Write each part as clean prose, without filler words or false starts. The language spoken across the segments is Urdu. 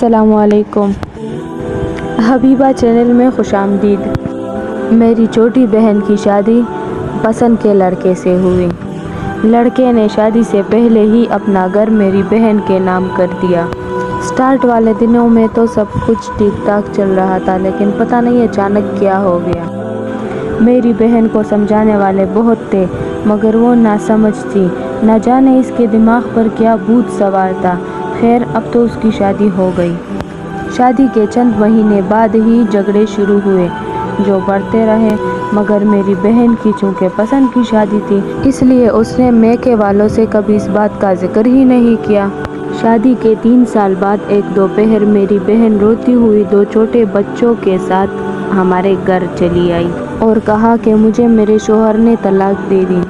السلام علیکم، حبیبہ چینل میں خوش آمدید۔ میری چھوٹی بہن کی شادی پسند کے لڑکے سے ہوئی۔ لڑکے نے شادی سے پہلے ہی اپنا گھر میری بہن کے نام کر دیا۔ سٹارٹ والے دنوں میں تو سب کچھ ٹھیک ٹھاک چل رہا تھا، لیکن پتہ نہیں اچانک کیا ہو گیا۔ میری بہن کو سمجھانے والے بہت تھے، مگر وہ نہ سمجھ تھی۔ نہ جانے اس کے دماغ پر کیا بھوت سوار تھا۔ خیر، اب تو اس کی شادی ہو گئی۔ شادی کے چند مہینے بعد ہی جھگڑے شروع ہوئے، جو بڑھتے رہے، مگر میری بہن کی چونکہ پسند کی شادی تھی، اس لیے اس نے میکے والوں سے کبھی اس بات کا ذکر ہی نہیں کیا۔ شادی کے 3 سال بعد ایک دوپہر میری بہن روتی ہوئی 2 چھوٹے بچوں کے ساتھ ہمارے گھر چلی آئی اور کہا کہ مجھے میرے شوہر نے طلاق دے دی۔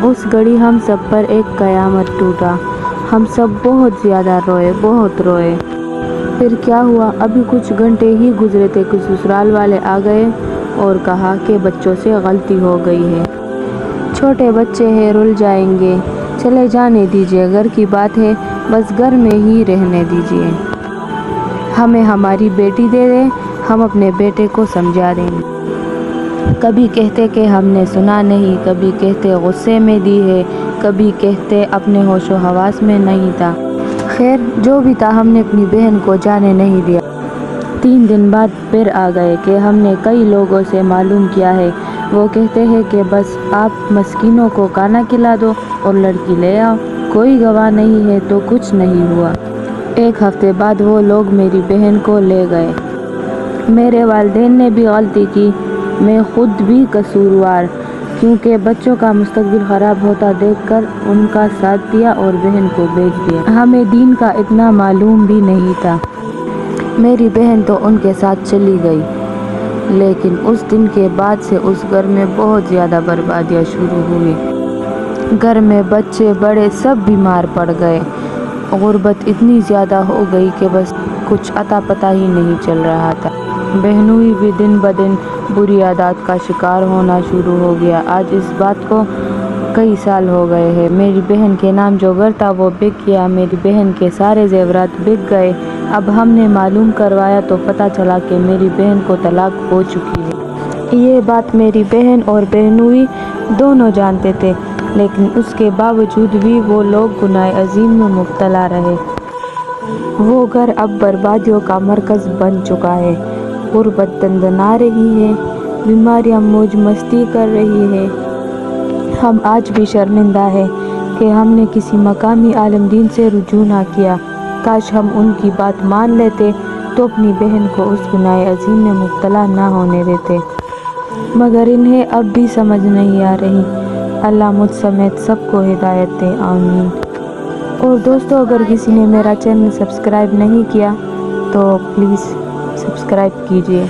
اس گھڑی ہم سب پر ایک قیامت ٹوٹا۔ ہم سب بہت زیادہ روئے، بہت روئے۔ پھر کیا ہوا، ابھی کچھ گھنٹے ہی گزرے تھے کہ سسرال والے آ گئے اور کہا کہ بچوں سے غلطی ہو گئی ہے، چھوٹے بچے ہیں، رل جائیں گے، چلے جانے دیجیے، گھر کی بات ہے، بس گھر میں ہی رہنے دیجیے، ہمیں ہماری بیٹی دے دیں، ہم اپنے بیٹے کو سمجھا دیں گے۔ کبھی کہتے کہ ہم نے سنا نہیں، کبھی کہتے غصے میں دی ہے، کبھی کہتے اپنے ہوش و حواس میں نہیں تھا۔ خیر، جو بھی تھا، ہم نے اپنی بہن کو جانے نہیں دیا۔ 3 دن بعد پھر آ گئے کہ ہم نے کئی لوگوں سے معلوم کیا ہے، وہ کہتے ہیں کہ بس آپ مسکینوں کو کھانا کھلا دو اور لڑکی لے آؤ، کوئی گواہ نہیں ہے تو کچھ نہیں ہوا۔ 1 ہفتے بعد وہ لوگ میری بہن کو لے گئے۔ میرے والدین نے بھی غلطی کی، میں خود بھی قصوروار، کیونکہ بچوں کا مستقبل خراب ہوتا دیکھ کر ان کا ساتھ دیا اور بہن کو بھیج دیا۔ ہمیں دین کا اتنا معلوم بھی نہیں تھا۔ میری بہن تو ان کے ساتھ چلی گئی، لیکن اس دن کے بعد سے اس گھر میں بہت زیادہ بربادیاں شروع ہوئی۔ گھر میں بچے بڑے سب بیمار پڑ گئے۔ غربت اتنی زیادہ ہو گئی کہ بس کچھ اتا پتہ ہی نہیں چل رہا تھا۔ بہنوئی بھی دن بدن بری عادات کا شکار ہونا شروع ہو گیا۔ آج اس بات کو کئی سال ہو گئے ہیں۔ میری بہن کے نام جو گھر تھا وہ بک گیا، میری بہن کے سارے زیورات بک گئے۔ اب ہم نے معلوم کروایا تو پتہ چلا کہ میری بہن کو طلاق ہو چکی ہے۔ یہ بات میری بہن اور بہنوئی دونوں جانتے تھے، لیکن اس کے باوجود بھی وہ لوگ گناہ عظیم میں مبتلا رہے۔ وہ گھر اب بربادیوں کا مرکز بن چکا ہے۔ غربت دندنا رہی ہے، بیماریاں موج مستی کر رہی ہے۔ ہم آج بھی شرمندہ ہیں کہ ہم نے کسی مقامی عالم دین سے رجوع نہ کیا۔ کاش ہم ان کی بات مان لیتے تو اپنی بہن کو اس گناہ عظیم میں مبتلا نہ ہونے دیتے، مگر انہیں اب بھی سمجھ نہیں آ رہی۔ اللہ مجھ سمیت سب کو ہدایت دے، آمین۔ اور دوستو، اگر کسی نے میرا چینل سبسکرائب نہیں کیا تو پلیز سبسکرائب کیجیے۔